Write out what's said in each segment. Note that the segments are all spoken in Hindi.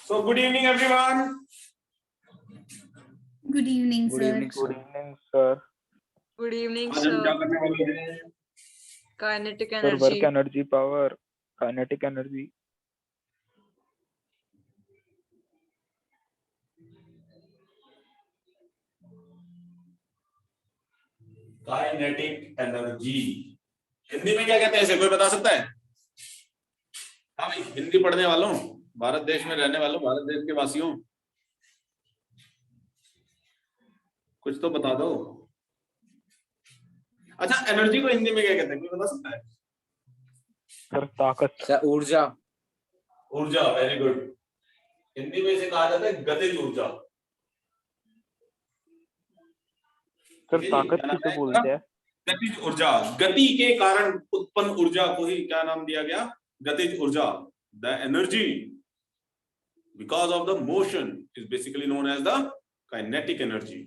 So good evening, everyone. Good evening, Good sir. evening, Good sir. evening, sir. Good evening, आज हम क्या sir. करने वाले हैं? Kinetic Sir, energy. work energy, power, kinetic energy. Kinetic energy Hindi में क्या कहते हैं इसे कोई बता सकता है? हाँ भाई, हिंदी पढ़ने वालों, भारत देश में रहने वालों, भारत देश के वासियों, कुछ तो बता दो। अच्छा, एनर्जी को हिंदी में क्या कहते हैं, कोई बता सकता है? Sir, ताकत. सर ऊर्जा। ऊर्जा, वेरी गुड। हिंदी में इसे कहा जाता है गतिज ऊर्जा। सर, ताकत किसे बोलते हैं? गतिज ऊर्जा, गति के कारण उत्पन्न ऊर्जा को ही क्या नाम दिया गया? गतिज ऊर्जा। The energy because of the motion is basically known as the kinetic energy.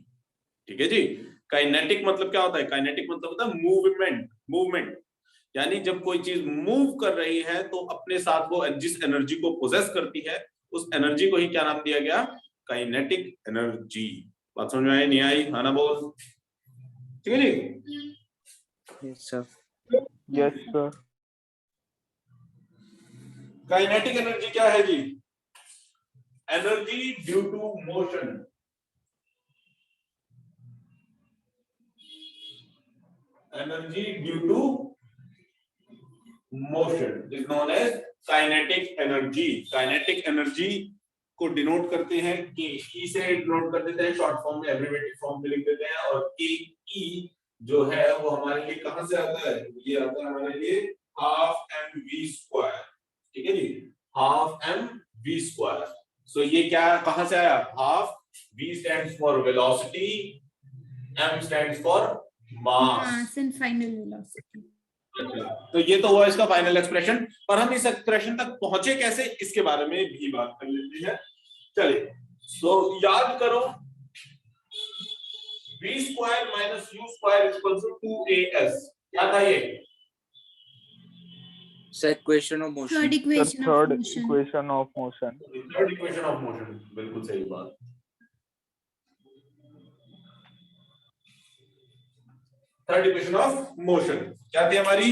ठीक है जी। काइनेटिक मतलब क्या होता है? काइनेटिक मतलब होता है मूवमेंट। मूवमेंट यानी जब कोई चीज मूव कर रही है तो अपने साथ वो जिस एनर्जी को पोजेस करती है उस एनर्जी को ही क्या नाम दिया गया? Kinetic energy. बात समझ में आई? नहीं आई? हाँ ना बोल। ठीक है जी। Yes sir. Yes, sir. Kinetic energy क्या है जी? Energy due to motion. Energy due to motion is known as kinetic energy. Kinetic energy को डिनोट करते हैं के ई से डिनोट कर देते हैं, शॉर्ट फॉर्म में एब्रिविएटेड फॉर्म में लिख देते हैं, और के ई जो है वो हमारे लिए कहां से आता है? ये आता है हमारे लिए हाफ एम वी स्क्वायर। ठीक है जी, half M V square. So ये क्या कहां से आया? Half V stands for velocity, M stands for mass. Mass and final velocity. तो ये तो हुआ इसका फाइनल एक्सप्रेशन, पर हम इस एक्सप्रेशन तक पहुंचे कैसे इसके बारे में भी बात कर लेते हैं। चलिए, तो याद करो v square minus u square equals to 2as। क्या था ये? Sir equation of motion. Third Sir, equation of third motion. equation of motion. Third equation of motion. बिल्कुल सही बात। थर्ड इक्वेशन ऑफ मोशन क्या थी हमारी?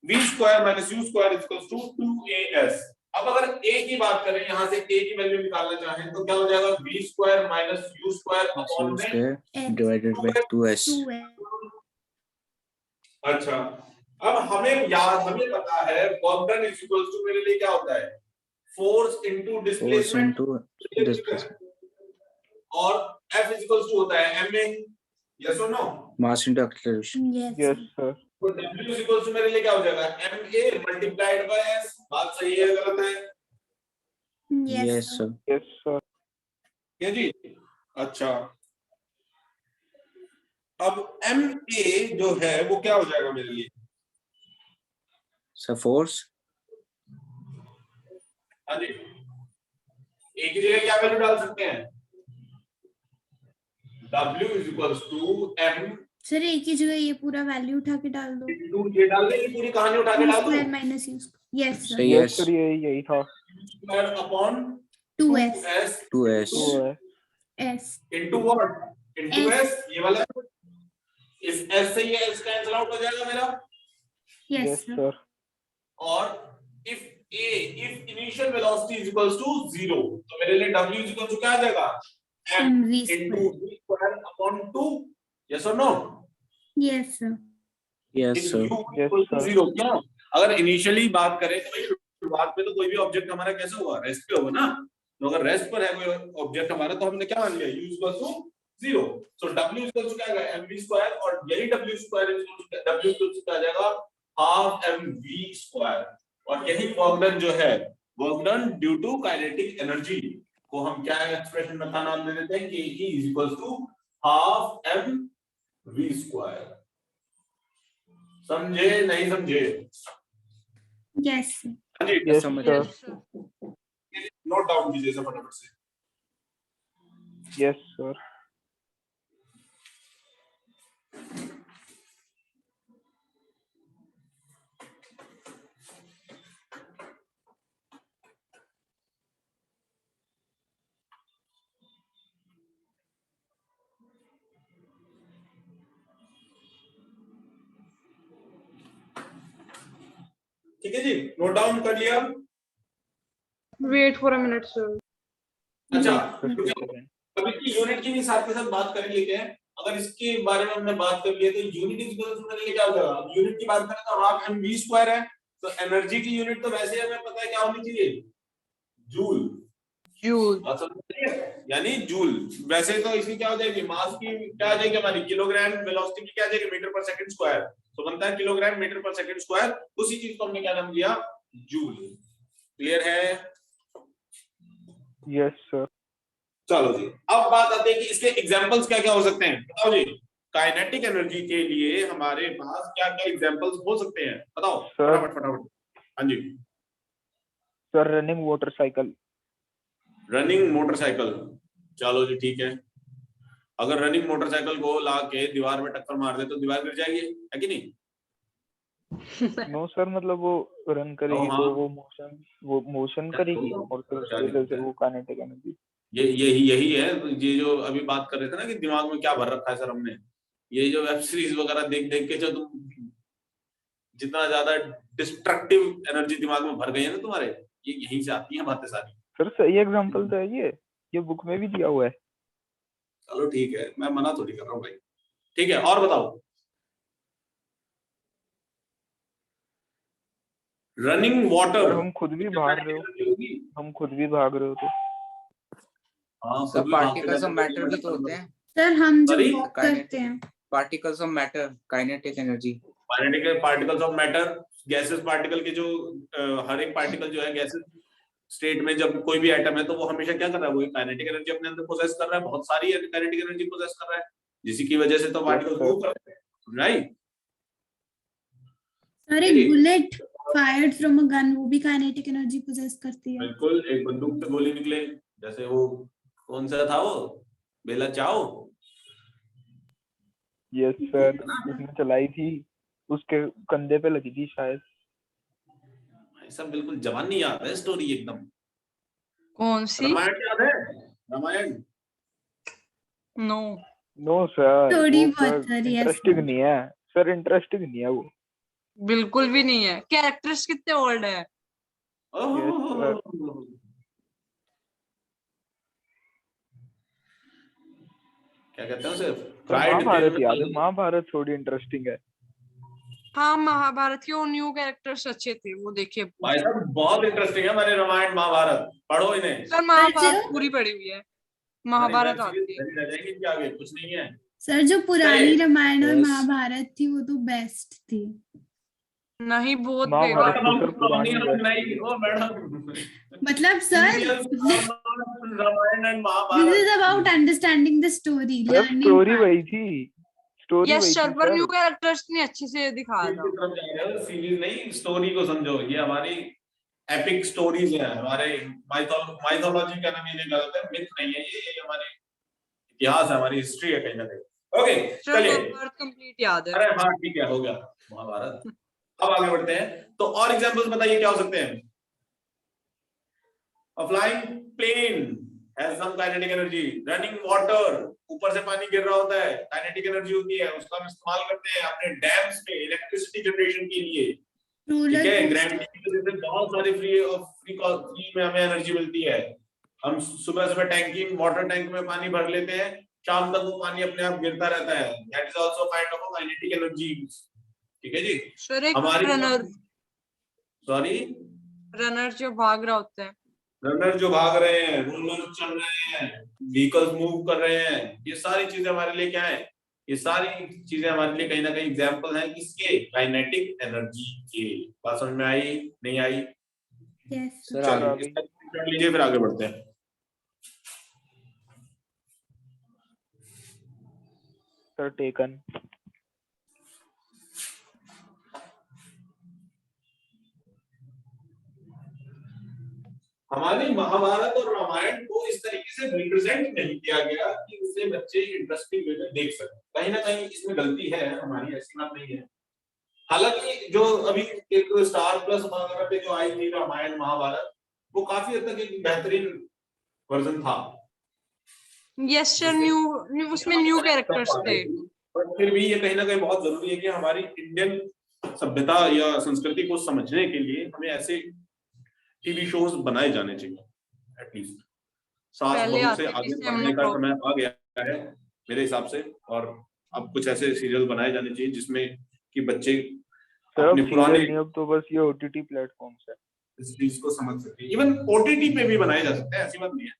v square minus u square equals to 2as। अब अगर a की बात करें, यहां से a की वैल्यू निकालना चाहें तो क्या हो जाएगा? v square minus u square upon में डिवाइडेड बाय 2s। 2s. अच्छा, अब हमें पता है work done is equals to मेरे लिए क्या होता है? Force into force displacement, into displacement. और F इज इक्वल्स टू होता है ma। यस और no? Mass into acceleration. Yes. Yes, sir. तो W इज इक्वल्स टू मेरे लिए क्या हो जाएगा? ma multiplied by s। बात सही है गलत है? Yes. Yes sir. Sir. Yes, sir. क्या जी? अच्छा, अब ma जो है वो क्या हो जाएगा मेरे लिए? Sir force. हाँ जी, एक ही जगह क्या वैल्यू डाल सकते हैं? W is equals to m sir एक ही जगह ये पूरा वैल्यू उठा के डाल दो. इनटू ये डाल देंगे, पूरी कहानी उठा के u डाल दो। square minus u square. Yes sir. सही। Yes, Yes. sir. यही था. Square upon 2s. 2s। 2s. Into what? Into S. s। ये वाला इस s से ये s कैंसिल आउट हो जाएगा मेरा। Yes Yes, sir. sir. और if initial velocity is equals to 0 तो मेरे लिए w is equal to क्या आ जाएगा? mv into square. v square upon 2। yes or no? Yes sir. Yes if sir. u Yes, equal to sir. 0, क्यों? अगर इनिशियली बात करें तो भाई शुरुआत में तो कोई भी ऑब्जेक्ट हमारा कैसे होगा? रेस्ट पे होगा ना। तो अगर रेस्ट पर है कोई ऑब्जेक्ट हमारा तो हमने क्या मान लिया? u equals to 0। so w equals to क्या आएगा? mv square, और यही w square w equals to क्या आ जाएगा? half mv square। और यही वर्क डन जो है, work done due to kinetic energy को हम क्या एक्सप्रेशन में का नाम दे देते हैं? K E is equals to half M V square. समझे नहीं समझे? Yes sir. हाँ जी, Yes, समझ sir. नोट डाउन कीजिए इसे फटाफट से। Yes, sir. ठीक है जी, नोट डाउन कर लिया। Wait for a minute, sir. अच्छा, Just a रुको, second. अब इसकी यूनिट की भी साथ के साथ बात कर लेते हैं। अगर इसके बारे में हमने बात कर ली है तो यूनिट इज इक्वल टू मेरे लिए क्या होगा? अब यूनिट की बात करें तो हाफ mv स्क्वायर है, तो एनर्जी की यूनिट तो वैसे हमें पता है क्या होनी चाहिए, जूल। Joule. बात समझ रही है? यानी जूल। वैसे तो इसकी क्या हो जाएगी, मास की क्या आ जाएगी हमारी, किलोग्राम, वेलोसिटी की क्या आ जाएगी, मीटर पर सेकंड स्क्वायर। तो बनता है किलोग्राम मीटर पर सेकंड स्क्वायर। उसी चीज को हमने क्या नाम दिया, जूल। क्लियर है? Yes, sir. चलो जी, अब बात आती है कि इसके एग्जांपल्स क्या क्या हो सकते हैं, बताओ जी। काइनेटिक एनर्जी के लिए हमारे पास क्या क्या एग्जांपल्स हो सकते हैं, बताओ Sir. फटाफट फटाफट। हाँ जी, Sir, running motorcycle. Running motorcycle. चलो जी ठीक है, अगर रनिंग मोटरसाइकिल को ला के दीवार में टक्कर मार दे तो दीवार गिर जाएगी, है कि नहीं? No, sir, मतलब वो रन करेगी हाँ। तो वो मोशन करेगी और फिर उसकी वजह से वो काइनेटिक एनर्जी। यही है, ये जो अभी बात कर रहे थे ना कि दिमाग में क्या भर रखा है सर हमने, ये जो वेब सीरीज वगैरह देख देख के जो तुम जितना ज्यादा डिस्ट्रक्टिव एनर्जी दिमाग में भर गई है ना तुम्हारे, ये यहीं से आती है बातें सारी। सर सही एग्जांपल तो है ये बुक में भी दिया हुआ है। चलो ठीक है, मैं मना थोड़ी कर रहा हूँ भाई। ठीक है, और बताओ। Running water. हम खुद भी भाग रहे हो तो हाँ, सब पार्टिकल्स ऑफ मैटर भी तो होते हैं। सर हम जो Sorry? walk करते हैं, particles of matter, kinetic energy. Particles of matter, gases particle के जो हर एक पार्टिकल जो है गैसेस स्टेट में, जब कोई भी एटम है तो वो हमेशा क्या कर रहा है, वो काइनेटिक एनर्जी अपने अंदर पोजेस कर रहा है, बहुत सारी काइनेटिक एनर्जी पोजेस कर रहा है, जिसकी वजह से तो पार्टिकल्स मूव कर रहे हैं, राइट? सर एक bullet fired from a gun वो भी काइनेटिक एनर्जी पोजेस करती है। बिल्कुल, एक बंदूक से गोली निकले, जैसे वो कौन सा था वो, बेला चाओ। यस सर, उसने चलाई थी, उसके कंधे पे लगी थी शायद। सब बिल्कुल जवान नहीं याद है स्टोरी एकदम। कौन सी? रामायण याद है? Ramayana? No. No sir, story वो बहुत सर सारी है इंटरेस्टिंग नहीं है सर, इंटरेस्टिंग नहीं है वो। बिल्कुल भी नहीं है। कैरेक्टर्स कितने ओल्ड है। Yes, sir. क्या कहते हैं उसे, सर महाभारत याद है, महाभारत थोड़ी इंटरेस्टिंग है। हाँ, महाभारत के न्यू कैरेक्टर्स अच्छे थे, वो देखिए। भाई साहब बहुत इंटरेस्टिंग है हमारे रामायण महाभारत, पढ़ो इन्हें। सर महाभारत पूरी पड़ी हुई है, महाभारत अरे, आती है। रह जाएगी क्या, आगे कुछ नहीं है। सर जो पुरानी चलिए। रामायण और Yes. महाभारत थी वो तो बेस्ट थी। नहीं, बहुत महाभारत बेकार। तो सर पुरानी है। नहीं ओ मैडम, मतलब sir Ramayana and this Mahabharata, is about understanding the story, sir story वही थी, स्टोरी यस वही सर, थी पर सर। न्यू कैरेक्टर्स ने अच्छे से दिखाया था। सीरीज नहीं, स्टोरी को समझो, ये हमारी एपिक स्टोरीज है, हमारे माइथोलॉजी का नाम ये गलत है, मिथ नहीं है ये हमारे इतिहास है, हमारी हिस्ट्री है कहीं ना कहीं। ओके सर चलिए, महाभारत कंप्लीट याद है। अरे हाँ ठीक है, हो गया महाभारत। अब आगे बढ़ते हैं, तो और एग्जांपल्स बताइए क्या हो सकते हैं। A flying plane has some kinetic energy. Running water, ऊपर से पानी गिर रहा होता है, काइनेटिक एनर्जी होती है, उसका हम इस्तेमाल करते हैं अपने डैम्स में इलेक्ट्रिसिटी जनरेशन के लिए। ठीक है, ग्रेविटी की वजह से बहुत सारी फ्री में हमें एनर्जी मिलती है। हम सुबह टैंकी वाटर टैंक में पानी भर लेते हैं, शाम तक वो पानी अपने आप गिरता रहता है। That is also kind of kinetic energy. ठीक है जी। सर एक हमारी रनर जो भाग रहा होता है, रनर जो भाग रहे हैं, रोलर चल रहे हैं, व्हीकल्स मूव कर रहे हैं, ये सारी चीजें हमारे लिए क्या है, ये सारी चीजें हमारे लिए कहीं ना कहीं एग्जांपल हैं किसके, काइनेटिक एनर्जी के। बात समझ में आई नहीं आई? यस सर चलिए कर लीजिए, फिर आगे बढ़ते हैं। Sir taken. हमारे महाभारत और रामायण को इस तरीके से रिप्रेजेंट नहीं किया गया कि उससे बच्चे इंटरेस्टिंग वे में देख सकें। कहीं ना कहीं इसमें गलती है हमारी, ऐसी बात नहीं है। हालांकि जो अभी एक स्टार प्लस वगैरह पे जो आई थी रामायण महाभारत, वो काफी हद तक एक बेहतरीन वर्जन था। यस सर, न्यू उसमें न्यू कैरेक्टर्स थे। पर फिर भी ये कहीं ना कहीं बहुत जरूरी है कि हमारी इंडियन सभ्यता या संस्कृति को समझने के लिए हमें ऐसे टीवी शोज बनाए जाने चाहिए एटलीस्ट। सास पहले बहू से आते आगे जिससे हम बढ़ने लोग का को समय आ गया है मेरे हिसाब से, और अब कुछ ऐसे सीरियल बनाए जाने चाहिए जिसमें कि बच्चे सर अपने अब पुराने सीरियल नहीं, अब तो बस ये ओटीटी प्लेटफॉर्म्स है। इस चीज को समझ सके। इवन ओटीटी पे भी बनाए जा सकते हैं, ऐसी बात नहीं है।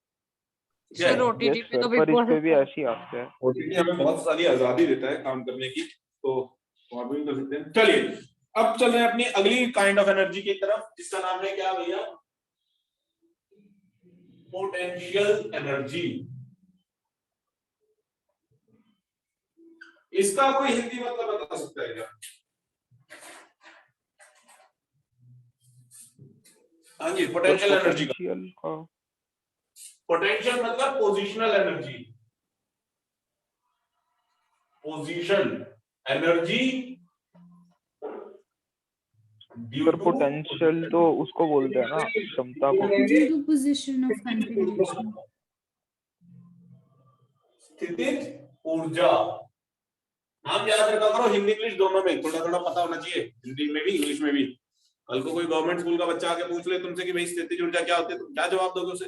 ठीक है, सर ओटीटी यस पे सर, तो बिग पर इस बॉस पे भी ऐसे ही आते हैं। ओटीटी हमें बहुत सारी आजादी देता है काम करने की, तो वहां भी कर सकते हैं। चलिए अब चल रहे हैं अपनी अगली काइंड ऑफ एनर्जी की तरफ, जिसका नाम है क्या भैया, पोटेंशियल एनर्जी। इसका कोई हिंदी मतलब बता सकता है क्या? हाँ जी, पोटेंशियल एनर्जी का पोटेंशियल का पोटेंशियल मतलब positional energy, position energy sir potential तो उसको बोलते हैं ना, क्षमता को। Due to position of configuration. स्थितिज ऊर्जा। नाम याद रखा करो, हिंदी इंग्लिश दोनों में थोड़ा थोड़ा पता होना चाहिए, हिंदी में भी इंग्लिश में भी। कल को कोई गवर्नमेंट स्कूल का बच्चा आके पूछ ले तुमसे कि भाई स्थितिज ऊर्जा क्या होती है, तुम क्या जवाब दोगे उसे?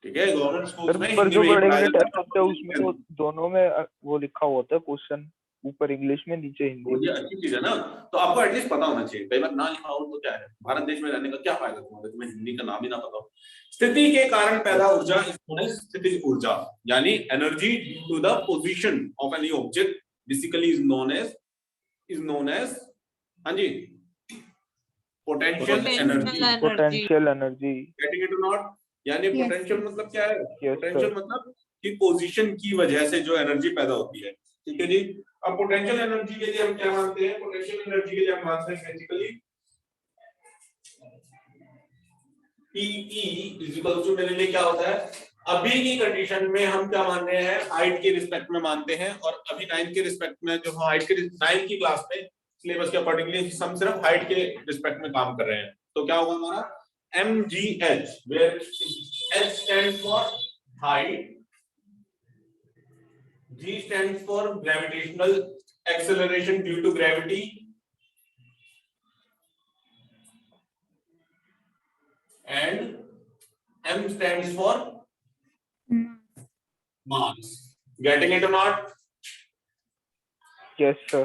ठीक है, गवर्नमेंट स्कूल सर में पर हिंदी जो में ही बड़े पढ़ाया बड़े जाता टेस्ट होते हैं उसमें तो दोनों में वो लिखा होता है क्वेश्चन, ऊपर इंग्लिश में नीचे हिंदी। ये अच्छी चीज है ना, तो आपको एटलीस्ट पता होना चाहिए। कई बार ना लिखा हो तो क्या है, भारत देश में रहने का क्या फायदा तुम्हारे, तुम्हें हिंदी का नाम ही ना पता हो। स्थिति के कारण पैदा ऊर्जा स्थितिज ऊर्जा, यानी energy to the position of any object basically is known as हाँ जी potential energy. Potential energy, getting it और नॉट? यानी Yes. पोटेंशियल मतलब क्या है? Yes, potential sir. मतलब कि पोजीशन की वजह से जो एनर्जी पैदा होती है। ठीक है जी। अब पोटेंशियल एनर्जी के लिए हम क्या मानते हैं? पोटेंशियल एनर्जी के लिए हम मानते हैं basically PE is equal to, मेरे लिए क्या होता है अभी की कंडीशन में हम क्या मान रहे हैं, हाइट के रिस्पेक्ट में मानते हैं। और अभी 9 के रिस्पेक्ट में, जो हाइट के 9 की क्लास में सिलेबस के अकॉर्डिंगली हम सिर्फ हाइट के रिस्पेक्ट में काम कर रहे हैं। तो क्या होगा हमारा MGH, where H stands for height, G stands for gravitational acceleration due to gravity, and M stands for mass. Getting it or not? Yes sir.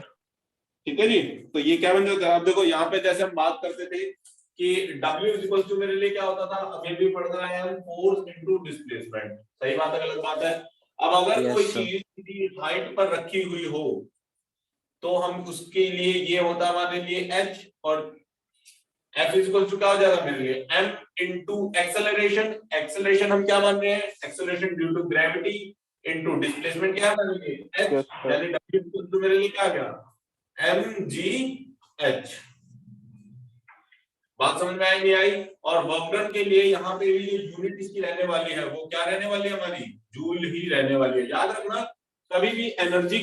ठीक है जी। तो ये क्या बन जाता है, आप देखो यहाँ पे जैसे हम बात करते थे कि W इज इक्वल टू, मेरे लिए क्या होता था, अभी भी पढ़ रहा है, फोर्स इनटू डिस्प्लेसमेंट। सही बात है, गलत बात है? अब अगर Yes, कोई sir. चीज किसी हाइट पर रखी हुई हो तो हम उसके लिए ये होता है हमारे लिए H, और F इज इक्वल टू क्या हो जाएगा मेरे लिए M इनटू एक्सेलरेशन। एक्सेलरेशन हम क्या मान रहे हैं, acceleration due to gravity into displacement क्या है मेरे लिए H, Yes, sir. यानी W इज इक्वल टू मेरे लिए क्या गया MGH। बात समझ में आई नहीं आई? और वर्क डन के लिए यहाँ पे भी यूनिट इसकी रहने वाली है, वो क्या रहने वाली है हमारी, जूल ही रहने वाली है। याद रखना, कभी भी एनर्जी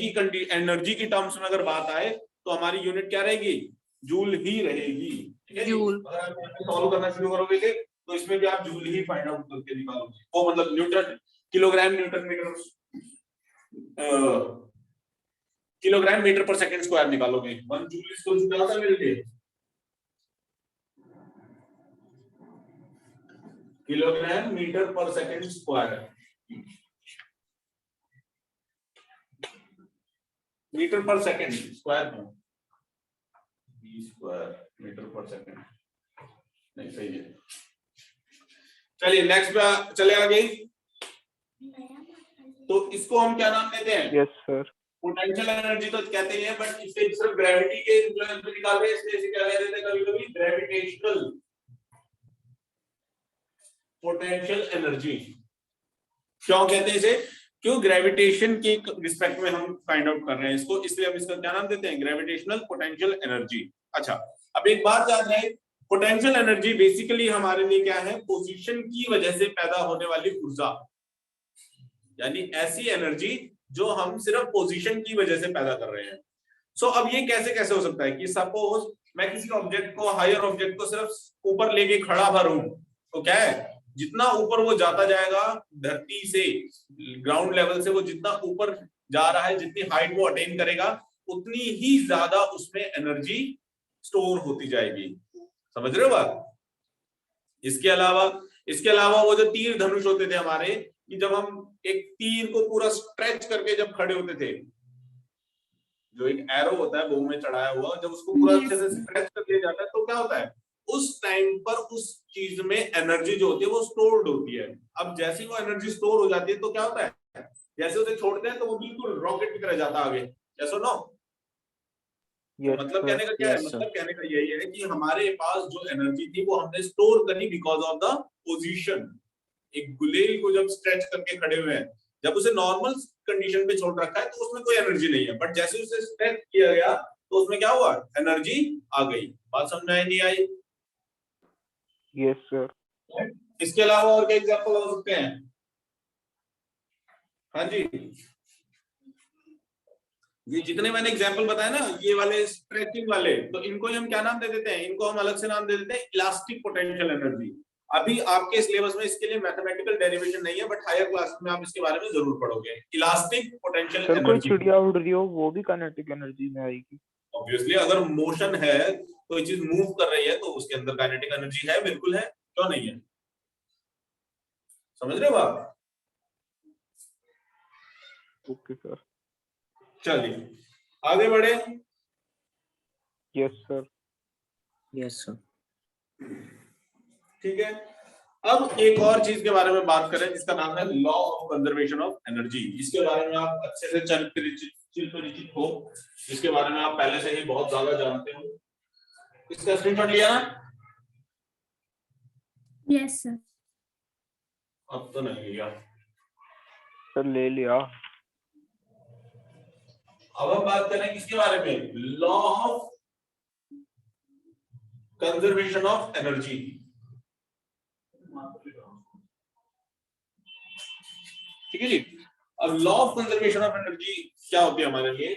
की टर्म्स में अगर बात आए तो हमारी यूनिट क्या रहेगी, जूल ही रहेगी। ठीक है जी? जूल। अगर आप सॉल्व करना शुरू करोगे तो इसमें भी आप जूल ही फाइंड आउट करके निकालोगे, वो मतलब newton, kilogram newton metre, kilogram metre पर सेकंड स्क्वायर निकालोगे। 1 जूल इसको क्या होता है मेरे लिए, किलोग्राम मीटर पर सेकंड स्क्वायर। मीटर पर सेकंड स्क्वायर में स्क्वायर मीटर पर सेकंड नहीं, सही है। चलिए नेक्स्ट पे चले आगे। तो इसको हम क्या नाम देते हैं? Yes sir. पोटेंशियल एनर्जी तो कहते हैं, बट इससे सिर्फ ग्रेविटी के इन्फ्लुएंस पे निकाल रहे हैं, इसलिए इसे क्या कह देते हैं कभी-कभी, ग्रेविटेशनल पोटेंशियल एनर्जी। क्यों कहते हैं इसे? क्यों? ग्रेविटेशन के रिस्पेक्ट में हम फाइंड आउट कर रहे हैं इसको, इसलिए हम इसका क्या नाम देते हैं, ग्रेविटेशनल पोटेंशियल एनर्जी। अच्छा, अब एक बात याद रहे, पोटेंशियल एनर्जी बेसिकली हमारे लिए क्या है, पोजीशन की वजह से पैदा होने वाली ऊर्जा, यानी ऐसी एनर्जी जो हम सिर्फ पोजीशन की वजह से पैदा कर रहे हैं। सो अब ये कैसे हो सकता है कि सपोज मैं किसी ऑब्जेक्ट को, हायर ऑब्जेक्ट को सिर्फ ऊपर लेके खड़ा भरूं, तो क्या है, जितना ऊपर वो जाता जाएगा धरती से, ग्राउंड लेवल से वो जितना ऊपर जा रहा है, जितनी हाइट वो अटेन करेगा, उतनी ही ज्यादा उसमें एनर्जी स्टोर होती जाएगी। समझ रहे हो बात? इसके अलावा वो जो तीर धनुष होते थे हमारे, कि जब हम एक तीर को पूरा स्ट्रेच करके जब खड़े होते थे, जो एक एरो होता है वो में चढ़ाया हुआ, जब उसको पूरा अच्छे से स्ट्रेच कर दिया जाता है तो क्या होता है, उस टाइम पर उस चीज में एनर्जी जो होती है वो स्टोर्ड होती है। अब जैसे ही वो एनर्जी स्टोर हो जाती है तो क्या होता है, जैसे उसे छोड़ते हैं तो वो बिल्कुल रॉकेट की तरह जाता आगे। जैसो नो मतलब कहने का क्या है, मतलब कहने का यही है कि हमारे पास जो एनर्जी थी वो हमने स्टोर करी बिकॉज ऑफ द पोजीशन। एक गुलेल को जब स्ट्रेच करके खड़े हुए हैं, जब उसे नॉर्मल कंडीशन पे छोड़ रखा है तो उसमें कोई एनर्जी नहीं है, बट जैसे उसे स्ट्रेच किया गया तो उसमें क्या हुआ, एनर्जी आ गई। बात समझ में आई नहीं आई? Yes sir. इसके अलावा और क्या एग्जांपल हो सकते हैं? हाँ जी, ये जितने मैंने एग्जांपल बताए ना, ये वाले स्ट्रेचिंग वाले, तो इनको हम क्या नाम दे देते हैं, इनको हम अलग से नाम दे देते हैं इलास्टिक पोटेंशियल एनर्जी। अभी आपके सिलेबस में इसके लिए मैथमेटिकल डेरिवेशन नहीं है, बट हायर क्लास में आप इसके बारे में जरूर पढ़ोगे। इलास्टिक पोटेंशियल सर कोई एनर्जी, चिड़िया उड़ रही हो वो भी काइनेटिक एनर्जी में आएगी? ऑब्वियसली अगर मोशन है, कोई चीज मूव कर रही है तो उसके अंदर काइनेटिक एनर्जी है, बिल्कुल है, क्यों नहीं है? समझ रहे हो आप? Okay sir. चलिए आगे बढ़े। Yes sir. Yes sir. ठीक है, अब एक और चीज के बारे में बात करें जिसका नाम है law of conservation of energy. इसके बारे में आप अच्छे से परिचित हो, इसके बारे में आप पहले से ही बहुत ज्यादा जानते हो। इसका स्क्रीनशॉट लिया ना? Yes sir. अब तो नहीं लिया। सर ले लिया। अब हम बात करें किसके बारे में, law of conservation of energy. ठीक है जी। अब law of conservation of energy क्या होती है हमारे लिए?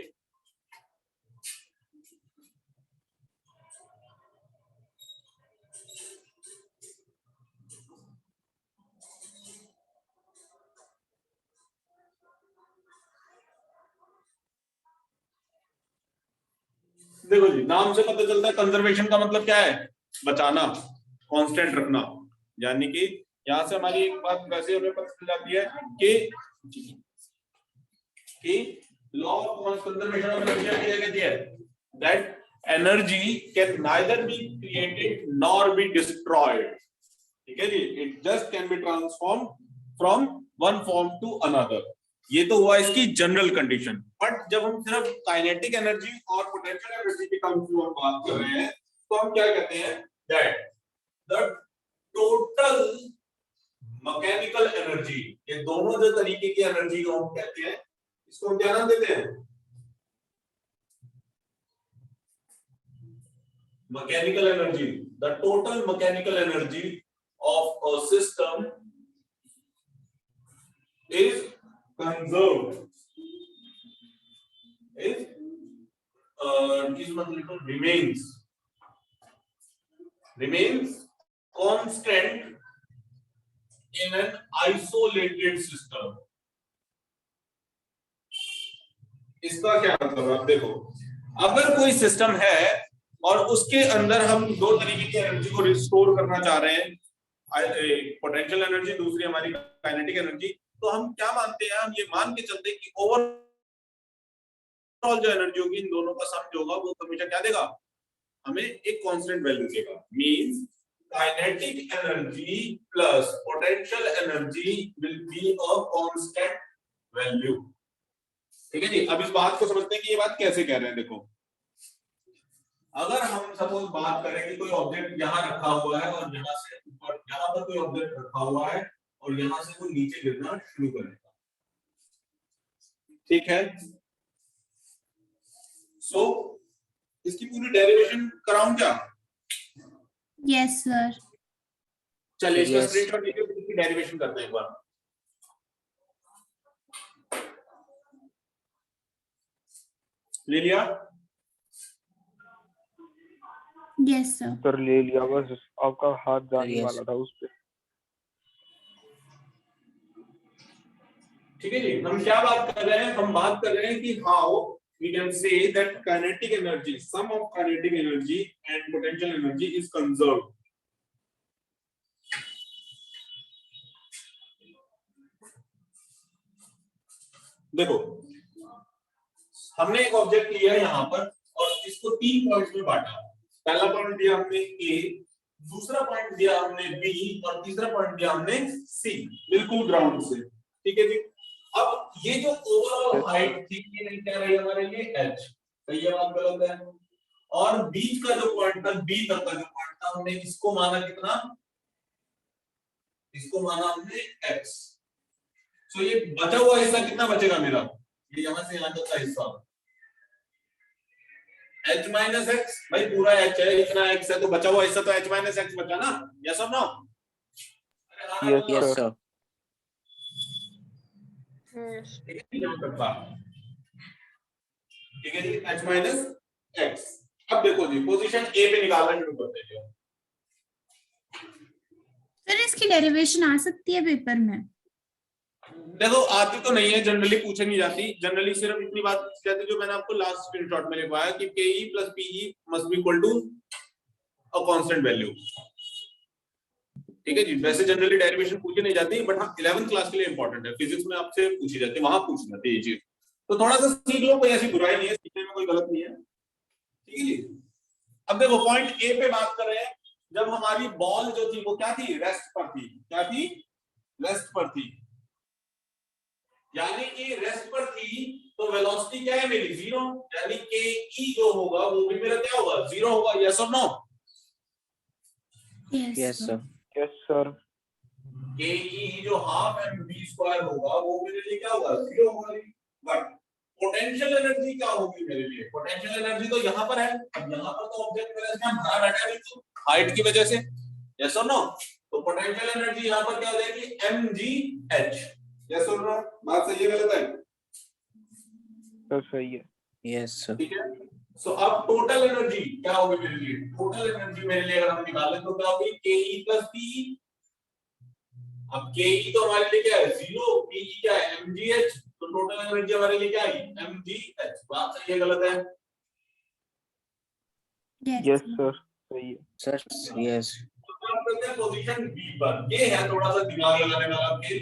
देखो जी, नाम से पता चलता है कंजर्वेशन का मतलब क्या है, बचाना, कांस्टेंट रखना। यानी कि यहां से हमारी एक बात वैसे हमें पता चल जाती है कि law of conservation of energy क्या कहती है, that energy can neither be created nor be destroyed. ठीक है जी, it just can be transform from one form to another. ये तो हुआ इसकी जनरल कंडीशन। बट जब हम सिर्फ काइनेटिक एनर्जी और पोटेंशियल एनर्जी के टर्म्स में बात कर रहे हैं तो हम क्या कहते हैं, that the total mechanical energy, ये दोनों जो तरीके की एनर्जी को हम कहते हैं, इसको हम क्या नाम देते हैं, mechanical energy. The total mechanical energy of a system is conserved, is remains constant in an isolated system। इसका क्या मतलब है, आप देखो, अगर कोई सिस्टम है और उसके अंदर हम दो तरीके की एनर्जी को रिस्टोर करना चाह रहे हैं, पोटेंशियल एनर्जी, दूसरी हमारी काइनेटिक एनर्जी, तो हम क्या मानते हैं, हम ये मान के चलते हैं कि ओवरऑल जो एनर्जी होगी इन दोनों का सम जो होगा वो हमेशा क्या देगा, हमें एक कांस्टेंट वैल्यू देगा। Means kinetic energy plus potential energy will be a constant value. ठीक है जी। अब इस बात को समझते हैं कि ये बात कैसे कह रहे हैं। देखो, अगर हम सपोज बात करें कि कोई ऑब्जेक्ट यहां रखा हुआ है और यहां से ऊपर, यहां पर कोई ऑब्जेक्ट रखा हुआ है और यहां से वो नीचे गिरना शुरू करेगा, ठीक है। सो इसकी पूरी डेरिवेशन कराऊं क्या? Yes sir. चलिए इसका Yes. स्क्रीनशॉट लेके इसकी डेरिवेशन करते हैं एक बार। ले लिया? Yes sir. सर ले लिया, बस आपका हाथ जाने Yes. वाला था उस पे। ठीक है जी। हम क्या बात कर रहे हैं, हम बात कर रहे हैं कि हाँ वो we can say that kinetic energy, sum of kinetic energy and potential energy is conserved. देखो हमने एक ऑब्जेक्ट लिया है यहाँ पर और इसको 3 पॉइंट्स में बांटा। पहला पॉइंट दिया हमने A, दूसरा पॉइंट दिया हमने B और तीसरा पॉइंट दिया हमने C, बिल्कुल ग्राउंड से। ठीक है जी। अब ये जो ओवरऑल हाइट थी ये क्या रही हमारे लिए h, सही है बात गलत है? और बीच का जो पॉइंट था B तक का जो पॉइंट था हमने इसको माना कितना, इसको माना हमने x। तो ये बचा हुआ हिस्सा कितना बचेगा मेरा, ये यहां से यहां तक का हिस्सा h माइनस एक्स, भाई पूरा h है, इतना x है तो बचा हुआ हिस्सा तो h माइनस एक्स बचा ना, यस और नो? Yes, sir. ठीक है जी, h माइनस एक्स। अब देखो जी पोजीशन A पे निकालना शुरू करते हैं। सर इसकी डेरिवेशन आ सकती है पेपर में? देखो आती तो नहीं है, जनरली पूछे नहीं जाती। जनरली सिर्फ इतनी बात कहते जो मैंने आपको लास्ट स्क्रीनशॉट में लिखवाया कि KE plus PE must be equal to a constant value. ठीक है जी, वैसे जनरली डेरिवेशन पूछी नहीं जाती, बट हाँ 11th क्लास के लिए इंपॉर्टेंट है। फिजिक्स में आपसे पूछी जाती है, वहां पूछी जाती है ये चीज, तो थोड़ा सा सीख लो, कोई ऐसी बुराई नहीं है, सीखने में कोई गलत नहीं है। ठीक है जी। अब देखो पॉइंट ए पे बात कर रहे हैं, जब हमारी बॉल जो थी वो क्या थी, रेस्ट पर थी। क्या थी, रेस्ट पर थी, यानी कि रेस्ट पर थी तो वेलोसिटी क्या है मेरी, 0, यानी के जो होगा वो भी मेरा क्या होगा, 0 होगा। यस और no? Yes, sir. Yes sir. के जो हाफ mv² होगा वो मेरे लिए क्या होगा, 0 होगा। बट पोटेंशियल एनर्जी क्या होगी मेरे लिए, पोटेंशियल एनर्जी तो यहाँ पर है। अब यहाँ पर तो ऑब्जेक्ट मेरा इसमें भरा बैठा है बिल्कुल हाइट की वजह से। यस और नो? तो पोटेंशियल एनर्जी यहाँ पर क्या हो जाएगी, mgh। यस और नो? बात सही है गलत है? सर सही है। Yes, sir. ठीक है। सो अब टोटल एनर्जी क्या होगी मेरे लिए, टोटल एनर्जी मेरे लिए अगर हम निकालें तो क्या होगी, KE प्लस PE। अब KE तो हमारे लिए क्या है, 0, PE क्या है, mgh, तो टोटल एनर्जी हमारे लिए क्या है, mgh। बात सही है गलत है? यस सर सही है। Sir, yes. पोजीशन बी पर, ये है थोड़ा सा दिमाग लगाने वाला खेल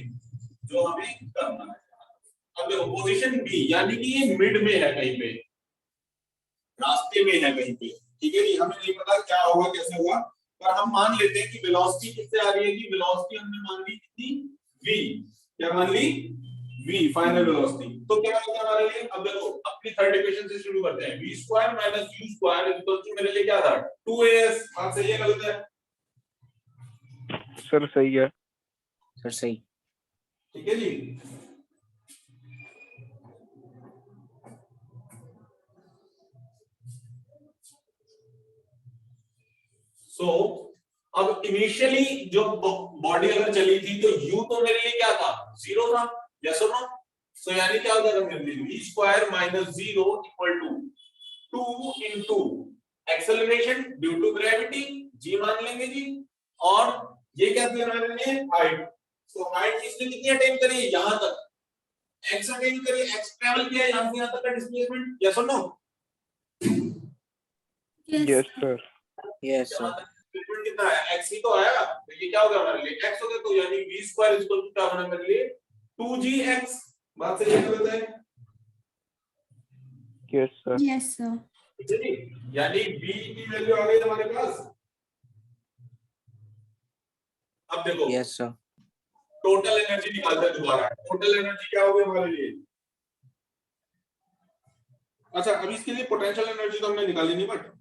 जो हमें करना है। अब देखो पोजीशन बी यानी कि ये मिड में है, कहीं पे रास्ते में है कहीं पे। ठीक है जी, हमें नहीं पता क्या होगा कैसे होगा, पर हम मान लेते हैं कि वेलोसिटी किससे आ रही है, कि वेलोसिटी हमने मान ली कितनी, v। क्या मान ली, v फाइनल वेलोसिटी। तो क्या होगा हमारे लिए, अब देखो अपनी थर्ड इक्वेशन से शुरू करते हैं। v² minus u² equal to मेरे लिए क्या था, 2as। बात सही है गलत है? सर सही है। Sir, सही. ठीक है जी। सो अब इनिशियली जो बॉडी अगर चली थी तो u तो मेरे लिए क्या था, 0 था। यस और नो? सो यानी क्या हो जाएगा मेरे लिए, v² minus 0 equal to 2 into acceleration due to gravity, g मान लेंगे जी। और ये क्या था हमारे लिए, हाइट। सो हाइट इसने कितनी अटेन करी, यहां तक x अटेन करी, x ट्रैवल किया यहां से यहां तक का डिस्प्लेसमेंट। यस और no? Yes sir. Yes, sir. Displacement कितना है, x ही तो आया, तो ये क्या होगा हमारे लिए, x हो गया। तो यानी v² इक्वल टू क्या बना मेरे लिए, 2gx। बात सही है गलत है? Yes sir. Yes sir. ठीक है जी, यानी v की वैल्यू आ गई हमारे पास। अब देखो Yes, sir. टोटल एनर्जी निकालते हैं दोबारा। टोटल एनर्जी क्या होगी हमारे लिए, अच्छा अभी इसके लिए पोटेंशियल एनर्जी तो हमने निकाली नहीं, बट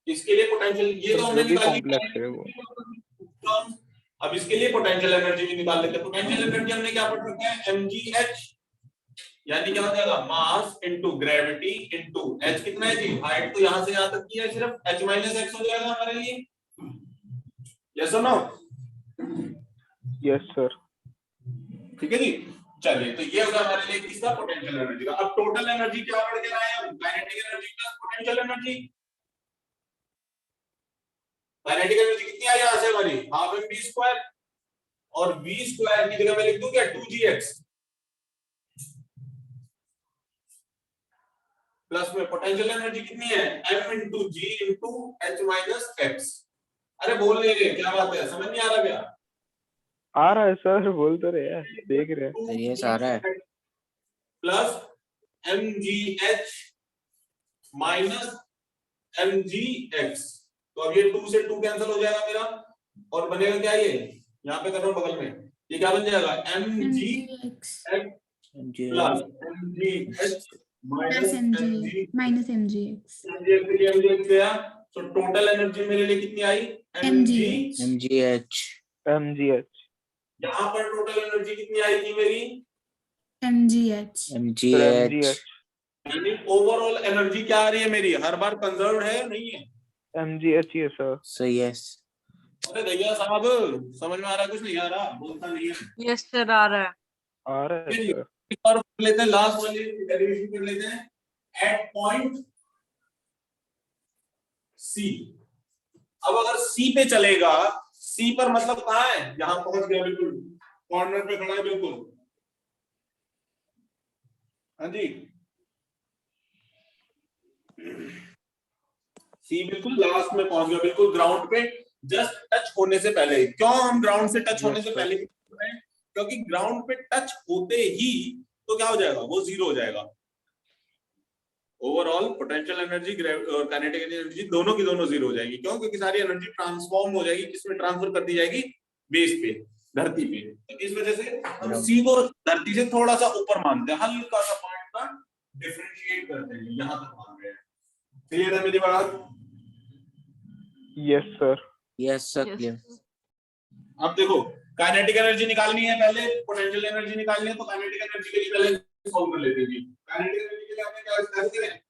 इसके लिए पोटेंशियल ये तो हमने निकाली, कॉम्प्लेक्स है वो। अब इसके लिए पोटेंशियल एनर्जी भी निकाल लेते हैं। पोटेंशियल एनर्जी हमने क्या पढ़ रखा है, mgh, यानी क्या हो जाएगा, mass into gravity into h कितना है जी, हाइट तो यहां से यहां तक की है, सिर्फ h माइनस x हो जाएगा हमारे लिए। यस और नो? Yes sir. ठीक है जी। चलिए तो ये होगा हमारे लिए किसका, पोटेंशियल एनर्जी का। अब टोटल एनर्जी क्या पढ़ के आए हम, kinetic energy plus potential energy. Kinetic energy कितनी आई यहां से हमारी, हाफ mv², और v² की जगह मैं लिख दूं क्या, 2gx। प्लस में पोटेंशियल एनर्जी कितनी है m इंटू जी इंटू एच माइनस एक्स। अरे बोल नहीं रहे, क्या बात है, समझ नहीं आ रहा क्या? आ रहा है सर, बोल तो रहे हैं, देख रहे हैं। ये सारा है। Plus M G H minus M G X. तो अब ये 2 से 2 कैंसिल हो जाएगा मेरा, और बनेगा क्या, ये यहाँ पे कर रहा हूं बगल में, ये क्या बन जाएगा M G mgx X plus M G H plus minus M mg G minus mgx गया। तो टोटल एनर्जी मेरे लिए कितनी आई M G, mgh MGH MGH यहाँ पर टोटल एनर्जी कितनी आई थी मेरी mgh सर MGH MGH यानी ओवरऑल एनर्जी क्या आ रही है मेरी, हर बार कंजर्व है या नहीं है? MGH ही है सर। so yes अरे भैया साहब समझ में आ रहा है, कुछ नहीं आ रहा, बोलता नहीं है। यस सर आ रहा है। आ रहा है चलिए, सर। एक और कर लेते हैं, लास्ट वाली डेरिवेशन कर लेते हैं एट पॉइंट सी। अब अगर सी पे चलेगा, सी पर मतलब कहाँ है, यहां पहुंच गया बिल्कुल, कॉर्नर पे खड़ा है बिल्कुल। हाँ जी, सी बिल्कुल लास्ट में पहुंच गया, बिल्कुल ग्राउंड पे जस्ट टच होने से पहले। क्यों हम ग्राउंड से टच होने से पहले क्यों कर रहे हैं? क्योंकि ग्राउंड पे टच होते ही तो क्या हो जाएगा, वो जीरो हो जाएगा। ओवरऑल पोटेंशियल एनर्जी और काइनेटिक एनर्जी दोनों की दोनों जीरो हो जाएगी। क्यों? क्योंकि सारी एनर्जी ट्रांसफॉर्म हो जाएगी, किसमें ट्रांसफर कर दी जाएगी, बेस पे, धरती पे। तो इस वजह से हम सी को धरती से थोड़ा सा ऊपर मानते हैं, हल्का सा पॉइंट का डिफरेंशिएट करते हैं, यहां तक मान रहे हैं। क्लियर है मेरी बात? Yes sir. yes sir Yes, clear sir. अब देखो, काइनेटिक एनर्जी निकालनी है पहले, पोटेंशियल एनर्जी निकालनी है, तो काइनेटिक एनर्जी के लिए पहले सॉल्व कर लेते हैं। काइनेटिक एनर्जी के लिए आपने क्या कैसे करें,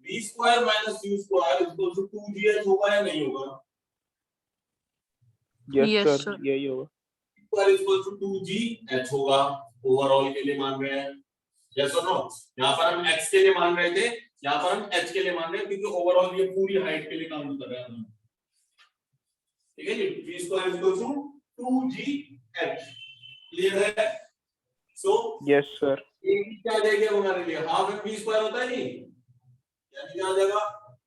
v square minus u square equal to 2gh होगा या नहीं होगा? Yes Yes, sir, sir. यही होगा। स्क्वायर इक्वल टू 2gh होगा, ओवरऑल के लिए मान रहे हैं, यस और नो? यहाँ पर हम x के लिए मान रहे थे, यहाँ पर हम h के लिए मान रहे हैं, क्योंकि ओवरऑल ये पूरी हाइट के लिए काउंट कर रहे हैं हम। ठीक है जी, v square equal to 2gh। Clear है? So yes sir. ये क्या आ जाएगा हमारे लिए, हाफ एम वी स्क्वायर होता है नहीं, यानी क्या आ जाएगा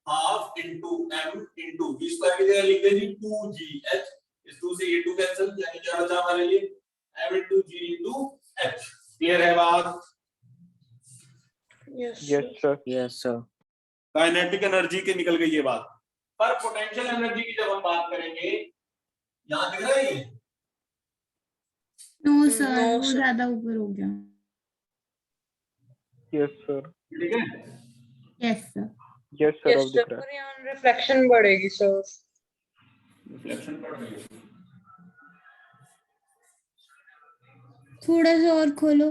half into M into V square की जगह लिख देंगे 2gh, इस 2 से ये 2 कैंसिल, यानी क्या बचा हमारे लिए m into g into h। Clear है बात? Yes, yes sir. yes sir kinetic energy की निकल गई ये बात। पर पोटेंशियल एनर्जी की जब हम बात करेंगे, यहां दिख रहा है ये, नो सर No, वो sir. ज्यादा ऊपर हो गया। Yes sir. ठीक है? Yes sir yes sir, Yes, अब sir. दिख रहा है। पर यहाँ रिफ्लेक्शन बढ़ेगी सर। रिफ्लेक्शन पड़ रही है। थोड़ा सा और खोलो।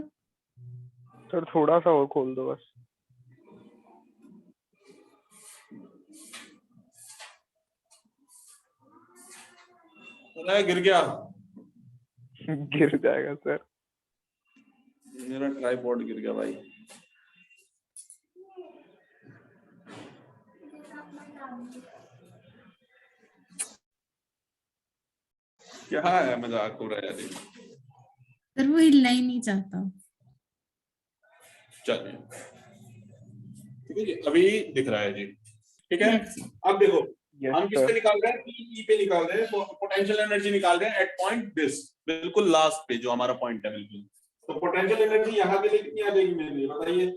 सर थोड़ा सा और खोल दो बस। अरे गिर गया, गिर जाएगा सर। मेरा ट्राइपॉड गिर गया भाई। क्या है, मजाक हो रहा है यार। सर वो हिलना ही नहीं चाहता। चलिए ठीक है जी, अभी दिख रहा है जी। ठीक है, Yes. अब देखो हम यस किस पे सर। निकाल रहे हैं, पी पे निकाल रहे हैं, पोटेंशियल एनर्जी निकाल रहे हैं एट पॉइंट दिस, बिल्कुल लास्ट पे जो हमारा पॉइंट है बिल्कुल। तो पोटेंशियल एनर्जी यहाँ के लिए कितनी आ जाएगी मेरे लिए, बताइए?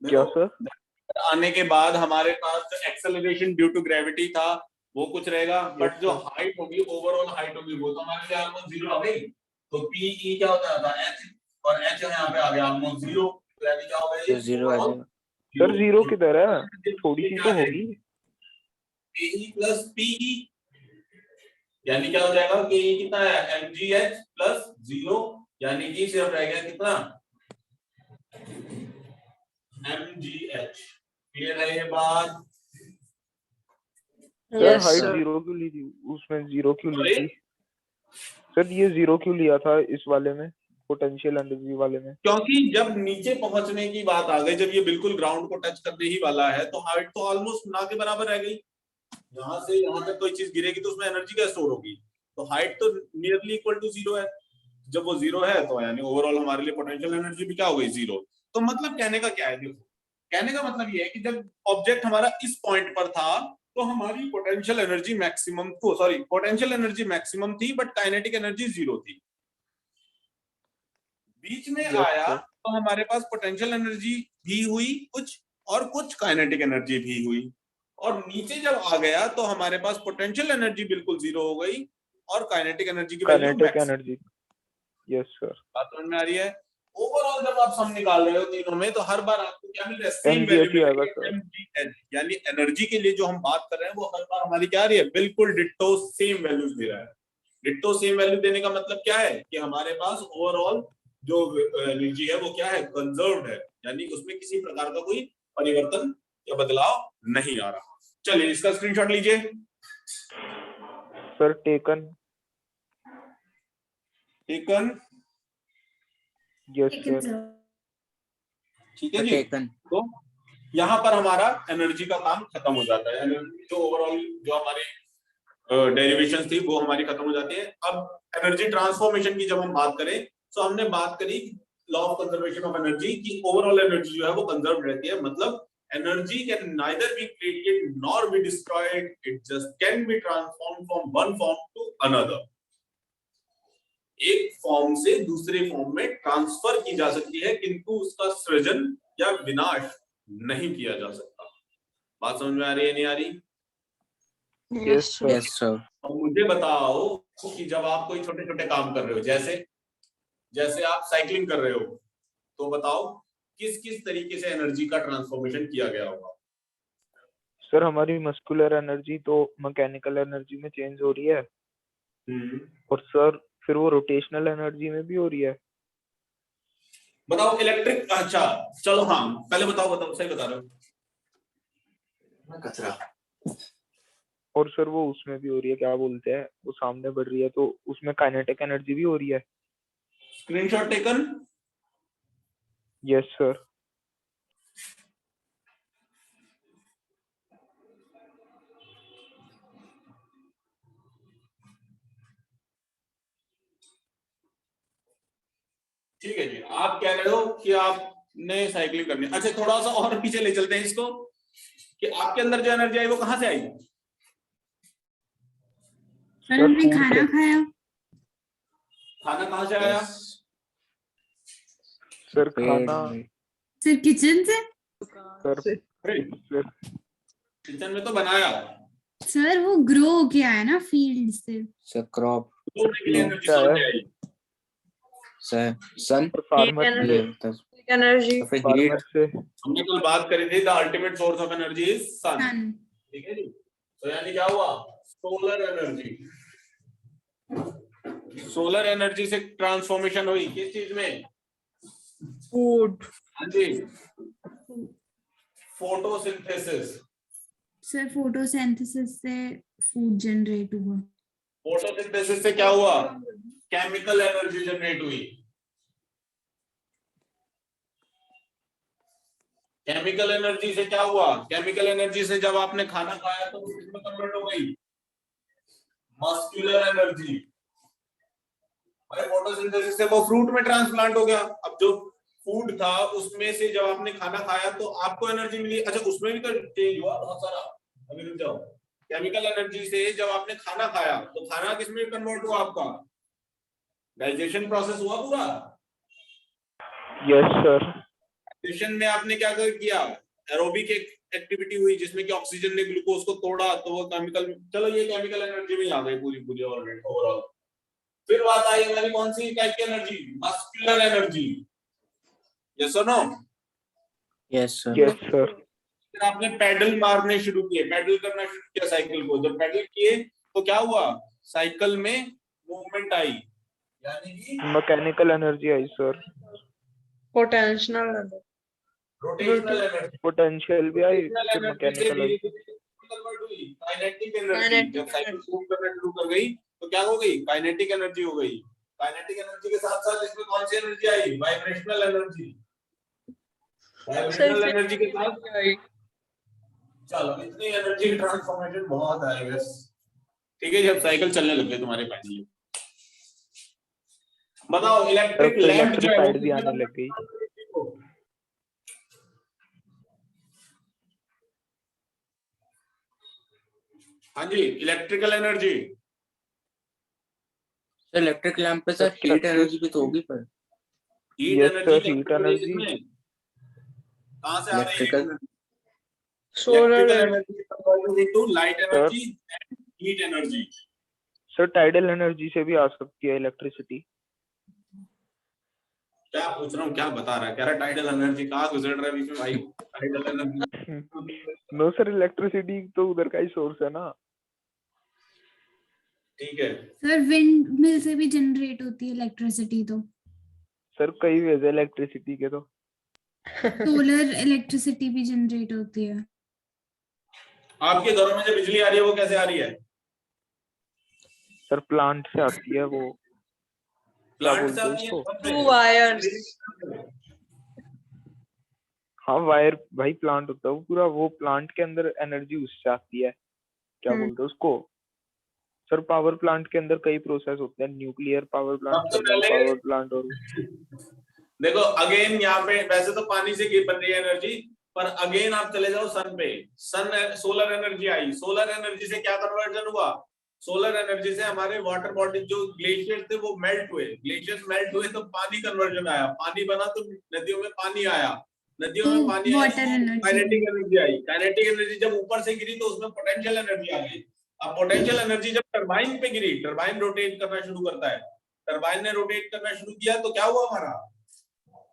क्या सर? आने के बाद हमारे पास जो एक्सेलरेशन ड्यू टू ग्रेविटी था वो कुछ रहेगा, बट जो sir. हाइट होगी, ओवरऑल हाइट होगी, वो तो हमारे लिए ऑलमोस्ट जीरो आ गई। तो पी ई क्या होता था एच, और एच यहाँ पे आ गया ऑलमोस्ट जीरो, तो यानी क्या होगा तो ये जीरो आ जाएगा। सर जीरो किधर है? थोड़ी सी तो होगी। के प्लस पीई, यानी क्या हो जाएगा, के कितना है mgh प्लस जीरो, यानी कि सिर्फ रह गया कितना mgh। क्लियर है ये बात? Sir Yes, height sir. Zero क्यों ली थी उसमें? जीरो क्यों ली Sorry? थी सर? ये जीरो क्यों लिया था इस वाले में, पोटेंशियल एनर्जी वाले में? क्योंकि जब नीचे पहुंचने की बात आ गई, जब ये बिल्कुल ग्राउंड को टच करने ही वाला है, तो हाइट तो ऑलमोस्ट ना के बराबर रह गई। यहाँ से यहाँ तक कोई चीज गिरेगी तो उसमें एनर्जी क्या स्टोर होगी, तो हाइट तो नियरली इक्वल टू जीरो है। जब वो जीरो है तो यानी ओवरऑल हमारे लिए पोटेंशियल एनर्जी भी क्या हो गई, जीरो। तो मतलब कहने का क्या है, देखो कहने का मतलब ये है कि जब ऑब्जेक्ट हमारा इस पॉइंट पर था तो हमारी potential energy maximum, sorry potential energy maximum थी बट काइनेटिक एनर्जी जीरो थी। बीच में आया तो हमारे पास पोटेंशियल एनर्जी भी हुई कुछ और कुछ काइनेटिक एनर्जी भी हुई, और नीचे जब आ गया तो हमारे पास पोटेंशियल एनर्जी बिल्कुल जीरो हो गई और काइनेटिक एनर्जी की value kinetic energy. Yes sir. बात समझ में आ रही है। ओवरऑल जब आप सम निकाल रहे हो तीनों में तो हर बार आपको क्या मिल रहा है, सेम MGH ही आएगा वैल्यू, सर। यानी एनर्जी के लिए जो हम बात कर रहे हैं वो हर बार हमारी क्या आ रही है, बिल्कुल डिट्टो सेम वैल्यूज दे रहा है। डिट्टो सेम वैल्यू देने का मतलब क्या है कि हमारे पास ओवरऑल जो एनर्जी है वो क्या है, कंजर्व्ड है, यानी उसमें किसी प्रकार का कोई परिवर्तन या बदलाव नहीं आ रहा। चलिए इसका स्क्रीनशॉट लीजिए sir. Taken. Taken, yes Taken, sir. sir. ठीक है जी। टेकन। तो यहाँ पर हमारा एनर्जी का काम खत्म हो जाता है, जो ओवरऑल जो हमारे डेरिवेशन थी वो हमारी खत्म हो जाती है। अब एनर्जी ट्रांसफॉर्मेशन की जब हम बात करें तो हमने बात करी law of conservation of energy की ओवरऑल एनर्जी जो है वो कंजर्व रहती है, मतलब energy can neither be created nor be destroyed, it just can be transform from one form to another. एक फॉर्म से दूसरे फॉर्म में ट्रांसफर की जा सकती है किंतु उसका सृजन या विनाश नहीं किया जा सकता। बात समझ में आ रही है, नहीं आ रही? Yes sir. Yes sir. और मुझे बताओ कि जब आप कोई छोटे छोटे काम कर रहे हो, जैसे जैसे आप साइकिलिंग कर रहे हो, तो बताओ किस किस तरीके से एनर्जी का ट्रांसफॉर्मेशन किया गया होगा? सर हमारी मस्कुलर एनर्जी तो मैकेनिकल एनर्जी में चेंज हो रही है, और सर फिर वो रोटेशनल एनर्जी में भी हो रही है। बताओ इलेक्ट्रिक, अच्छा चलो हाँ पहले बताओ, बताओ सही बता रहे हो। कचरा। और सर वो उसमें भी हो रही है, क्या बोलते हैं, वो सामने बढ़ रही है तो उसमें काइनेटिक एनर्जी भी हो रही है। Screenshot taken. Yes sir. ठीक है जी, आप कह रहे हो कि आपने साइकिलिंग करनी, अच्छा थोड़ा सा और पीछे ले चलते हैं इसको कि आपके अंदर जो एनर्जी आई वो कहां से आई? सर हमने खाना खाया। खाना कहां से आया? सर खाना सर किचन से। सर किचन में तो बनाया। सर वो ग्रो होके आया ना फील्ड से। Sir crop. होने के लिए एनर्जी कहां से आई? Sir sun. फार्मर से। एनर्जी। फार्मर से। हमने कल बात करी थी the ultimate source of energy is sun, sun. ठीक है जी। तो यानी क्या हुआ, सोलर एनर्जी, सोलर एनर्जी से ट्रांसफॉर्मेशन हुई किस चीज में? फूड। हाँ जी, फोटोसिंथेसिस। सर फोटोसिंथेसिस से फूड जनरेट हुआ। फोटोसिंथेसिस से क्या हुआ, केमिकल एनर्जी जनरेट हुई। केमिकल एनर्जी से क्या हुआ, केमिकल एनर्जी से जब आपने खाना खाया तो वो किसमें कन्वर्ट हो गई, मस्कुलर एनर्जी। भाई फोटोसिंथेसिस से वो फ्रूट में ट्रांसप्लांट हो गया। अब जो फूड था उसमें से जब आपने खाना खाया तो आपको एनर्जी मिली, अच्छा उसमें भी तो चेंज हुआ बहुत सारा। अभी रुक जाओ, केमिकल एनर्जी से जब आपने खाना खाया तो खाना किसमें कन्वर्ट हुआ आपका, डाइजेशन प्रोसेस हुआ पूरा। Yes sir. डाइजेशन में आपने क्या किया, एरोबिक एक्टिविटी हुई जिसमें कि ऑक्सीजन ने ग्लूकोज को तोड़ा तो वो केमिकल, चलो ये केमिकल एनर्जी में आ गई पूरी पूरी ओवरऑल। फिर बात आई हमारी कौन सी टाइप की एनर्जी, मस्कुलर एनर्जी। यस और no? Yes sir. Yes sir. फिर आपने पैडल मारने शुरू किए, पैडल करना शुरू किया साइकिल को, जब पैडल किए तो क्या हुआ, साइकिल में मूवमेंट आई, यानी कि मैकेनिकल एनर्जी आई sir. Potential. Rotational energy. Potential भी आई, फिर मैकेनिकल आई। कन्वर्ट हुई काइनेटिक एनर्जी। जब साइकिल मूव करना शुरू कर गई तो क्या हो गई, काइनेटिक एनर्जी हो गई। काइनेटिक एनर्जी के साथ साथ इसमें कौन सी एनर्जी आई, वाइब्रेशनल एनर्जी। वाइब्रेशनल एनर्जी के साथ चलो इतनी एनर्जी की ट्रांसफॉर्मेशन बहुत है बस, ठीक है। जब साइकिल चलने लग गई तुम्हारे फाइनली, बताओ सर इलेक्ट्रिक अब तो लैंप इलेक्ट्रिक जो है वो साइड भी आने लग गई। हाँ जी, electrical energy. Sir electric lamp पे सर सर क्या हीट एनर्जी किस भी तो होगी पर heat yes energy sir heat electrical energy किसमें, कहाँ से आ रही है heat electrical energy? Solar electrical energy. Energy converted into light sir energy and heat energy. Sir tidal energy से भी आ सकती है इलेक्ट्रिसिटी। क्या पूछ रहा हूँ, क्या बता रहा है, कह रहा है टाइडल एनर्जी, कहाँ गुजर रहा है बीच में भाई, tidal energy. No sir electricity तो उधर का ही सोर्स है ना। ठीक है, सर विंड मिल से भी जनरेट होती है इलेक्ट्रिसिटी, तो सर कई वेज है इलेक्ट्रिसिटी के तो। सोलर इलेक्ट्रिसिटी भी जनरेट होती है। आपके घरों में जो बिजली आ रही है वो कैसे आ रही है? सर प्लांट से आती है वो, क्या प्लांट से बोलते हैं आती है, उसको। कौन थ्रू से? वायर्स। हाँ वायर भाई प्लांट होता है वो पूरा, वो प्लांट के अंदर एनर्जी उससे आती है, क्या बोलते हैं उसको। सर पावर प्लांट के अंदर कई प्रोसेस होते हैं, न्यूक्लियर पावर प्लांट, सबसे थर्मल पहले पावर प्लांट और देखो अगेन यहाँ पे वैसे तो पानी से बन रही है एनर्जी, पर अगेन आप चले जाओ सन पे, सन सोलर एनर्जी आई, सोलर एनर्जी से क्या कन्वर्जन हुआ, सोलर एनर्जी से हमारे वाटर बॉडी जो ग्लेशियर थे वो मेल्ट हुए, ग्लेशियर्स मेल्ट हुए तो पानी कन्वर्जन आया, पानी बना तो नदियों में पानी आया, नदियों में पानी आया वाटर तो एनर्जी। काइनेटिक एनर्जी आई, काइनेटिक एनर्जी जब ऊपर से गिरी तो उसमें पोटेंशियल एनर्जी आ गई। अब पोटेंशियल एनर्जी जब टरबाइन पे गिरी, टरबाइन रोटेट करना शुरू करता है, टरबाइन ने रोटेट करना शुरू किया तो क्या हुआ हमारा,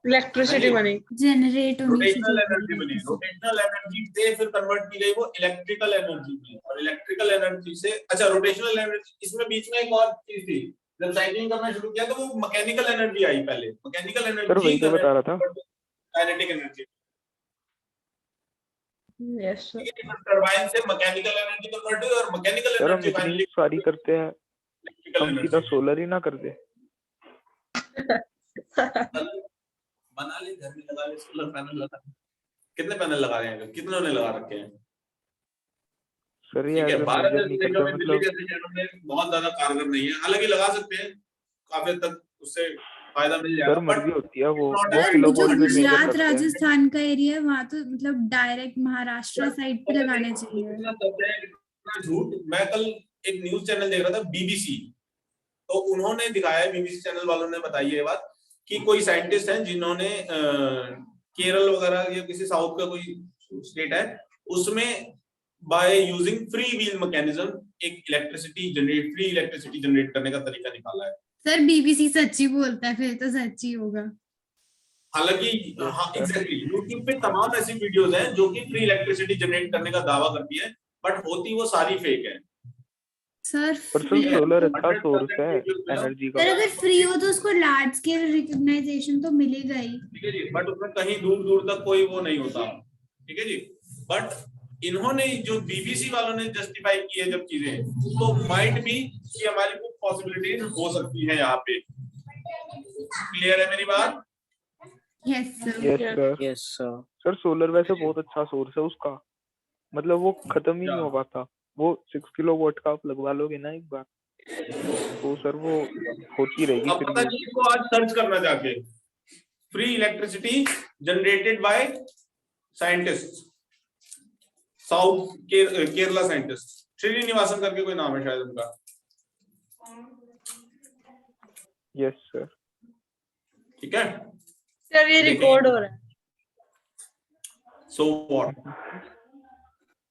इलेक्ट्रिसिटी बनी। जनरेट होनी शुरू रोटेशनल हो एनर्जी गई बनी, electricity। रोटेशनल एनर्जी से फिर कन्वर्ट की गई वो इलेक्ट्रिकल एनर्जी में, और इलेक्ट्रिकल एनर्जी से अच्छा रोटेशनल एनर्जी, इसमें बीच में एक और चीज थी, जब साइक्लिंग करना शुरू किया तो वो मैकेनिकल एनर्जी आई, पहले मैकेनिकल सर एनर्जी वही तो बता रहा था। Kinetic energy, yes sir. ठीक है, टरबाइन से मैकेनिकल एनर्जी कन्वर्ट हुई और मैकेनिकल सर हम एनर्जी इतनी फाइनली सारी करते हैं, इलेक्ट्रिकल हम सीधा एनर्जी सोलर ही ना कर दे। बना ले, घर में लगा ले सोलर पैनल, लगा, कितने पैनल लगा रहे हैं, कितनों ने लगा रखे हैं? सर ये ठीक है, एज ए भारत मेजर जैसे नहीं देशों करते में दिल्ली मतलब। जैसे शहरों में बहुत ज्यादा कारगर नहीं है, हालांकि लगा सकते हैं, काफी हद तक उससे फायदा मिल जाएगा, सर मर्जी होती है वो सर जो किलोवाट में मेजर गुजरात करते हैं। राजस्थान का एरिया है वहां तो मतलब डायरेक्ट महाराष्ट्र साइड पे लगाने चाहिए। कितना सच है कितना झूठ, मैं कल एक न्यूज चैनल देख रहा था बीबीसी, तो उन्होंने दिखाया, बीबीसी चैनल वालों ने बताई ये बात कि कोई साइंटिस्ट हैं जिन्होंने केरल वगैरह या किसी साउथ का कोई स्टेट है उसमें by using free wheel mechanism एक फ्री इलेक्ट्रिसिटी जनरेट करने का तरीका निकाला है। सर बीबीसी सच्ची बोलता है, फिर तो सच्ची होगा। हालांकि हाँ एग्जैक्टली यूट्यूब पे तमाम ऐसी वीडियोस हैं जो कि फ्री इलेक्ट्रिसिटी जनरेट करने का दावा करती है, बट होती वो सारी फेक है। सर पर सर फ्री सोलर हो, अच्छा सोर्स है 100% एनर्जी का। सर अगर फ्री हो तो उसको लार्ज स्केल रिकॉग्नाइजेशन तो मिलेगा ही। ठीक है जी, बट उसमें कहीं दूर दूर तक कोई वो नहीं होता, ठीक है जी, बट इन्होंने जो बीबीसी वालों ने जस्टिफाई की है जब चीजें, तो माइट भी कि हमारी कुछ पॉसिबिलिटीज हो सकती है यहाँ पे। क्लियर है मेरी बात? Yes sir. Yes sir. Yes sir. Sir solar वैसे बहुत अच्छा सोर्स है उसका, मतलब वो खत्म ही नहीं हो पाता। वो 6 किलोवाट का आप लगवा लोगे ना एक बार, तो सर वो होती रहेगी अब फिर पता यूज। नहीं इसको आज सर्च करना जाके, free electricity generated by scientist south Kerala scientist, Srinivasan करके कोई नाम है शायद उनका। Yes sir. ठीक है सर ये रिकॉर्ड हो रहा है। सो व्हाट,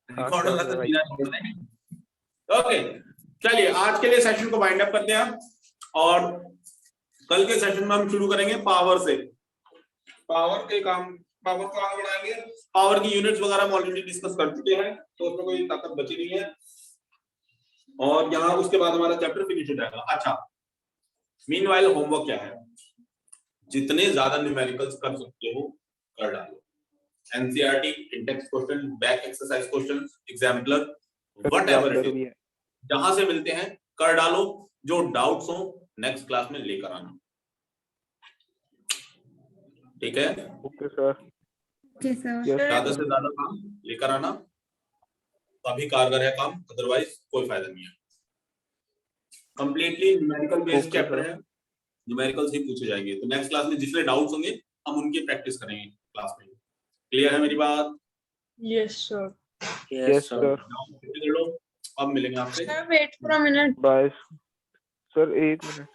रिकॉर्ड होगा तो बिना ओके। चलिए आज के लिए सेशन को वाइंड अप करते हैं हम, और कल के सेशन में हम शुरू करेंगे पावर से, पावर के काम, पावर को आगे बढ़ाएंगे। पावर की यूनिट्स वगैरह हम ऑलरेडी डिस्कस कर चुके हैं, तो उसमें कोई ताकत बची नहीं है, और यहाँ उसके बाद हमारा चैप्टर फिनिश हो जाएगा। अच्छा, मीनवाइल होमवर्क क्या है, जितने ज्यादा न्यूमेरिकल्स कर सकते हो कर डालो, NCERT, index question, back exercise question, exemplar, whatever it is, जहां से मिलते हैं कर डालो, जो डाउट्स हो नेक्स्ट क्लास में लेकर आना, ठीक है? Okay sir. Okay sir. ज्यादा से ज्यादा काम लेकर आना, तभी कारगर है काम, अदरवाइज कोई फायदा नहीं है। Completely numerical based okay chapter sir. है, न्यूमेरिकल्स ही पूछे जाएंगे। तो नेक्स्ट क्लास में जितने डाउट्स होंगे हम उनकी प्रैक्टिस करेंगे क्लास में। क्लियर है मेरी बात? Yes sir. Yes, sir. sir. कर लो, अब मिलेंगे आपसे। Sir wait for a minute. Bye sir, 1 minute.